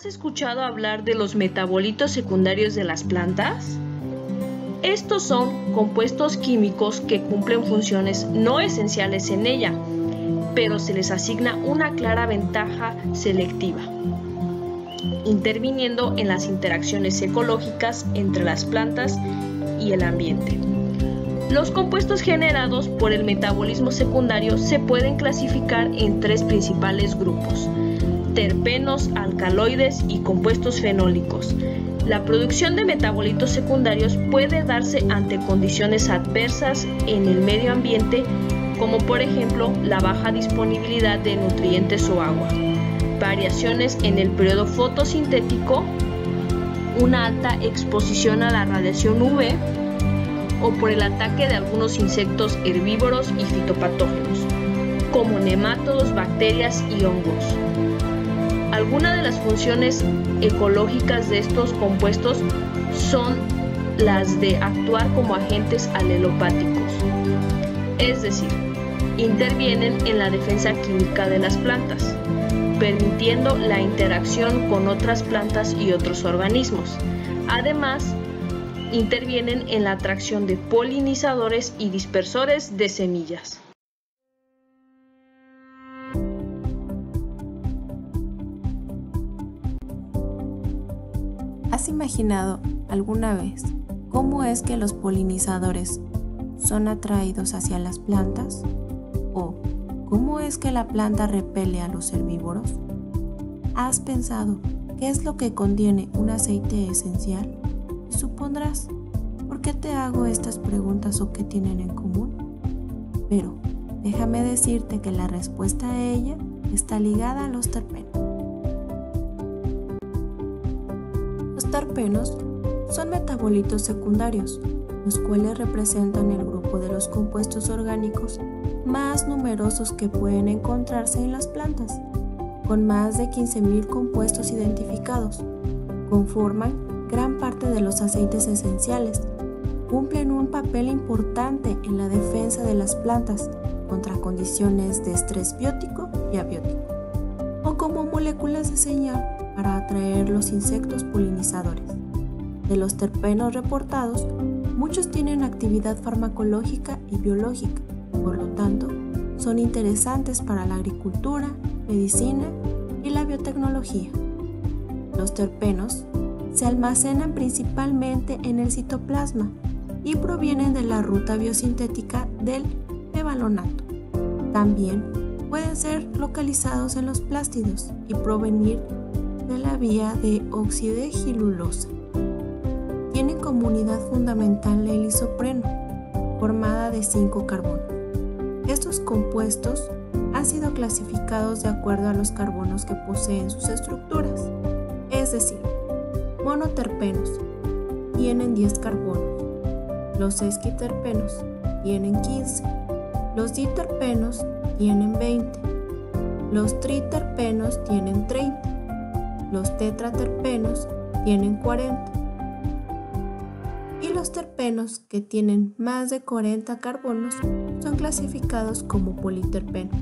¿Has escuchado hablar de los metabolitos secundarios de las plantas? Estos son compuestos químicos que cumplen funciones no esenciales en ella, pero se les asigna una clara ventaja selectiva, interviniendo en las interacciones ecológicas entre las plantas y el ambiente. Los compuestos generados por el metabolismo secundario se pueden clasificar en tres principales grupos: terpenos, alcaloides y compuestos fenólicos. La producción de metabolitos secundarios puede darse ante condiciones adversas en el medio ambiente, como por ejemplo la baja disponibilidad de nutrientes o agua, variaciones en el periodo fotosintético, una alta exposición a la radiación UV o por el ataque de algunos insectos herbívoros y fitopatógenos, como nemátodos, bacterias y hongos. Algunas de las funciones ecológicas de estos compuestos son las de actuar como agentes alelopáticos, es decir, intervienen en la defensa química de las plantas, permitiendo la interacción con otras plantas y otros organismos. Además, intervienen en la atracción de polinizadores y dispersores de semillas. ¿Has imaginado alguna vez cómo es que los polinizadores son atraídos hacia las plantas? ¿O cómo es que la planta repele a los herbívoros? ¿Has pensado qué es lo que contiene un aceite esencial? Y supondrás, ¿por qué te hago estas preguntas o qué tienen en común? Pero déjame decirte que la respuesta a ella está ligada a los terpenos. Los terpenos son metabolitos secundarios, los cuales representan el grupo de los compuestos orgánicos más numerosos que pueden encontrarse en las plantas, con más de 15.000 compuestos identificados. Conforman gran parte de los aceites esenciales, cumplen un papel importante en la defensa de las plantas contra condiciones de estrés biótico y abiótico, o como moléculas de señal para atraer los insectos polinizadores. De los terpenos reportados, muchos tienen actividad farmacológica y biológica, por lo tanto, son interesantes para la agricultura, medicina y la biotecnología. Los terpenos se almacenan principalmente en el citoplasma y provienen de la ruta biosintética del mevalonato. También pueden ser localizados en los plástidos y provenir de la vía de oxidegilulosa. Tienen como unidad fundamental el isopreno, formada de 5 carbonos. Estos compuestos han sido clasificados de acuerdo a los carbonos que poseen sus estructuras, es decir, monoterpenos tienen 10 carbonos, los sesquiterpenos tienen 15, los diterpenos tienen 20, los triterpenos tienen 30, los tetraterpenos tienen 40 y los terpenos que tienen más de 40 carbonos son clasificados como politerpenos.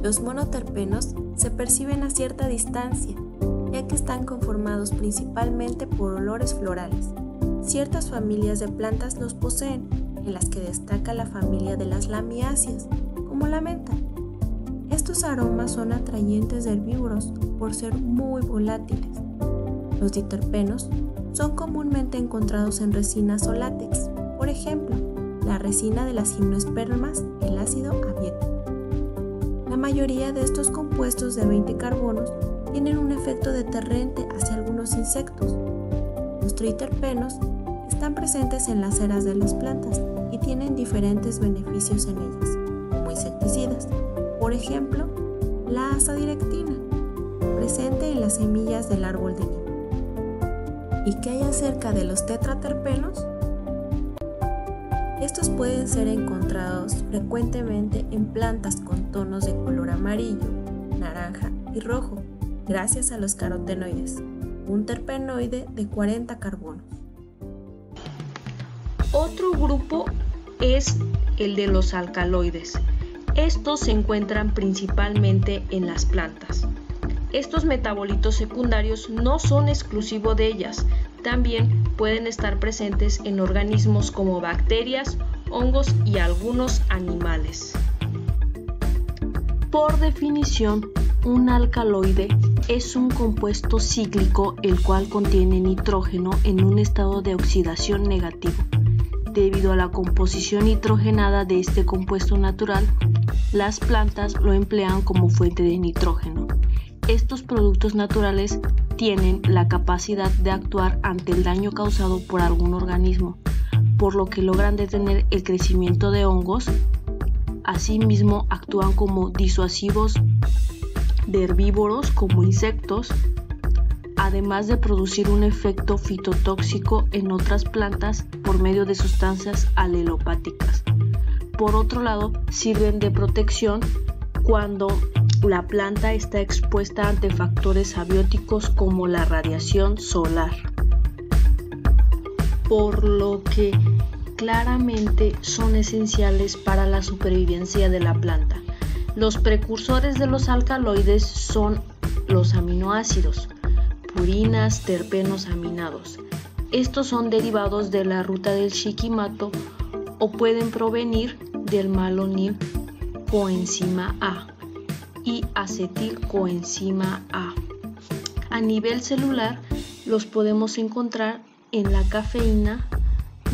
Los monoterpenos se perciben a cierta distancia, ya que están conformados principalmente por olores florales. Ciertas familias de plantas los poseen, en las que destaca la familia de las lamiáceas, como la menta. Estos aromas son atrayentes de herbívoros por ser muy volátiles. Los diterpenos son comúnmente encontrados en resinas o látex, por ejemplo, la resina de las gimnospermas, el ácido abieto. La mayoría de estos compuestos de 20 carbonos tienen un efecto deterrente hacia algunos insectos. Los triterpenos están presentes en las ceras de las plantas y tienen diferentes beneficios en ellas, como insecticidas. Por ejemplo, la azadirectina, presente en las semillas del árbol de Nido. ¿Y qué hay acerca de los tetraterpenos? Estos pueden ser encontrados frecuentemente en plantas con tonos de color amarillo, naranja y rojo, gracias a los carotenoides, un terpenoide de 40 carbonos. Otro grupo es el de los alcaloides, Estos se encuentran principalmente en las plantas. Estos metabolitos secundarios no son exclusivos de ellas, también pueden estar presentes en organismos como bacterias, hongos y algunos animales. Por definición, un alcaloide es un compuesto cíclico el cual contiene nitrógeno en un estado de oxidación negativo. Debido a la composición nitrogenada de este compuesto natural, las plantas lo emplean como fuente de nitrógeno. Estos productos naturales tienen la capacidad de actuar ante el daño causado por algún organismo, por lo que logran detener el crecimiento de hongos. Asimismo, actúan como disuasivos de herbívoros como insectos, además de producir un efecto fitotóxico en otras plantas por medio de sustancias alelopáticas. Por otro lado, sirven de protección cuando la planta está expuesta ante factores abióticos como la radiación solar, por lo que claramente son esenciales para la supervivencia de la planta. Los precursores de los alcaloides son los aminoácidos, purinas, terpenos aminados. Estos son derivados de la ruta del shikimato o pueden provenir del malonil coenzima A y acetilcoenzima A. A nivel celular, los podemos encontrar en la cafeína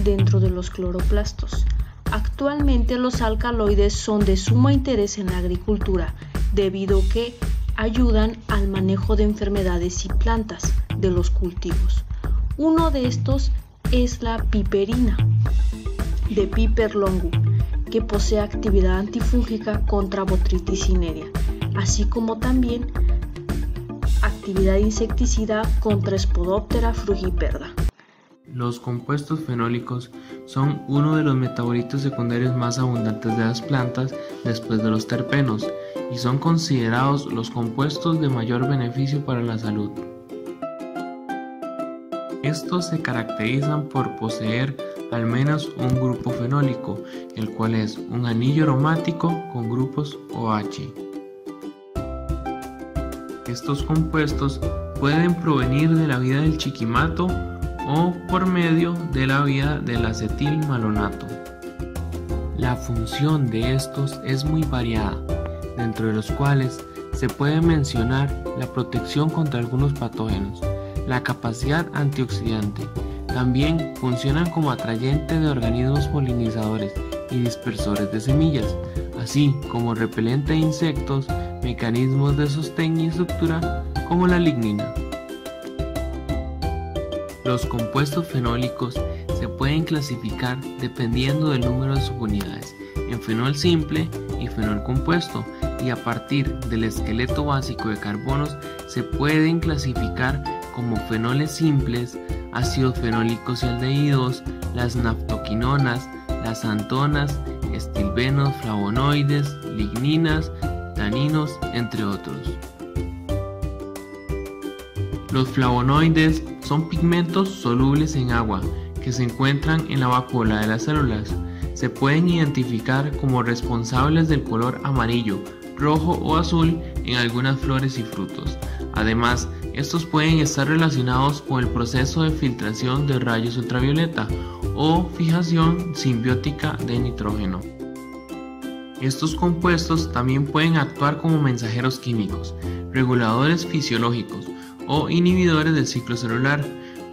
dentro de los cloroplastos. Actualmente los alcaloides son de sumo interés en la agricultura debido a que ayudan al manejo de enfermedades y plantas de los cultivos. Uno de estos es la piperina de Piper longum, que posee actividad antifúngica contra Botrytis cinerea, así como también actividad insecticida contra Spodoptera frugiperda. Los compuestos fenólicos son uno de los metabolitos secundarios más abundantes de las plantas después de los terpenos y son considerados los compuestos de mayor beneficio para la salud. Estos se caracterizan por poseer al menos un grupo fenólico, el cual es un anillo aromático con grupos OH. Estos compuestos pueden provenir de la vía del shikimato o por medio de la vía del acetilmalonato. La función de estos es muy variada, dentro de los cuales se puede mencionar la protección contra algunos patógenos, la capacidad antioxidante. También funcionan como atrayente de organismos polinizadores y dispersores de semillas, así como repelente de insectos, mecanismos de sostén y estructura como la lignina. Los compuestos fenólicos se pueden clasificar dependiendo del número de subunidades en fenol simple y fenol compuesto, y a partir del esqueleto básico de carbonos se pueden clasificar como fenoles simples, ácidos fenólicos y aldehídos, las naftoquinonas, las xantonas, estilbenos, flavonoides, ligninas, taninos, entre otros. Los flavonoides son pigmentos solubles en agua que se encuentran en la vacuola de las células. Se pueden identificar como responsables del color amarillo, rojo o azul en algunas flores y frutos. Además, estos pueden estar relacionados con el proceso de filtración de rayos ultravioleta o fijación simbiótica de nitrógeno. Estos compuestos también pueden actuar como mensajeros químicos, reguladores fisiológicos o inhibidores del ciclo celular.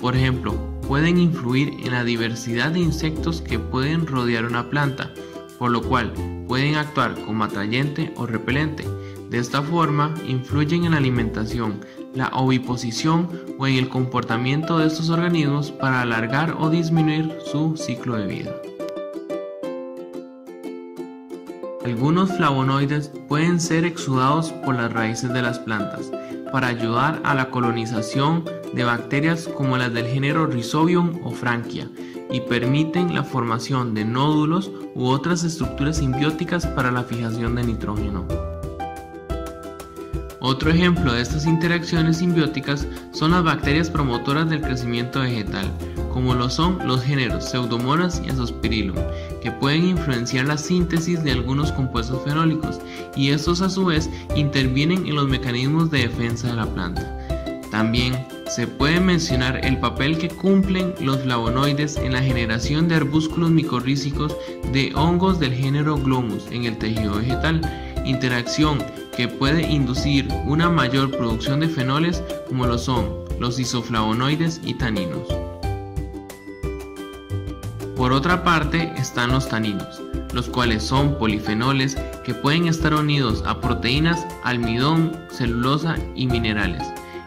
Por ejemplo, pueden influir en la diversidad de insectos que pueden rodear una planta, por lo cual pueden actuar como atrayente o repelente. De esta forma, influyen en la alimentación, la oviposición o en el comportamiento de estos organismos para alargar o disminuir su ciclo de vida. Algunos flavonoides pueden ser exudados por las raíces de las plantas para ayudar a la colonización de bacterias como las del género Rhizobium o Frankia, y permiten la formación de nódulos u otras estructuras simbióticas para la fijación de nitrógeno. Otro ejemplo de estas interacciones simbióticas son las bacterias promotoras del crecimiento vegetal, como lo son los géneros Pseudomonas y Azospirillum, que pueden influenciar la síntesis de algunos compuestos fenólicos, y estos a su vez intervienen en los mecanismos de defensa de la planta. También se puede mencionar el papel que cumplen los flavonoides en la generación de arbúsculos micorrízicos de hongos del género Glomus en el tejido vegetal, interacción que puede inducir una mayor producción de fenoles como lo son los isoflavonoides y taninos. Por otra parte están los taninos, los cuales son polifenoles que pueden estar unidos a proteínas, almidón, celulosa y minerales.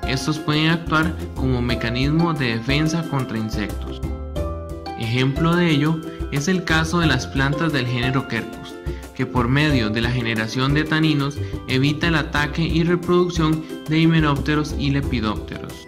Estos pueden actuar como mecanismo de defensa contra insectos. Ejemplo de ello es el caso de las plantas del género Quercus, que por medio de la generación de taninos evita el ataque y reproducción de himenópteros y lepidópteros.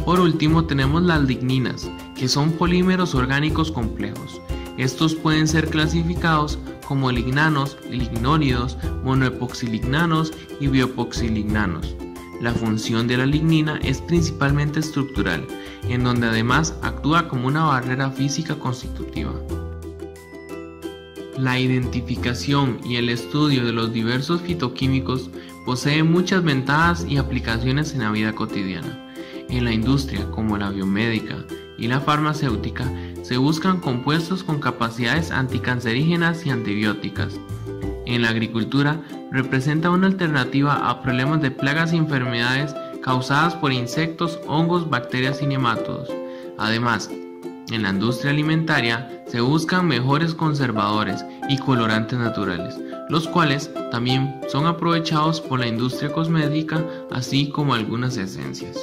Por último tenemos las ligninas, que son polímeros orgánicos complejos. Estos pueden ser clasificados como lignanos, lignónidos, monoepoxilignanos y bioepoxilignanos. La función de la lignina es principalmente estructural, en donde además actúa como una barrera física constitutiva. La identificación y el estudio de los diversos fitoquímicos posee muchas ventajas y aplicaciones en la vida cotidiana. En la industria, como la biomédica y la farmacéutica, se buscan compuestos con capacidades anticancerígenas y antibióticas. En la agricultura, representa una alternativa a problemas de plagas y enfermedades causadas por insectos, hongos, bacterias y nemátodos. Además, en la industria alimentaria se buscan mejores conservadores y colorantes naturales, los cuales también son aprovechados por la industria cosmética, así como algunas esencias.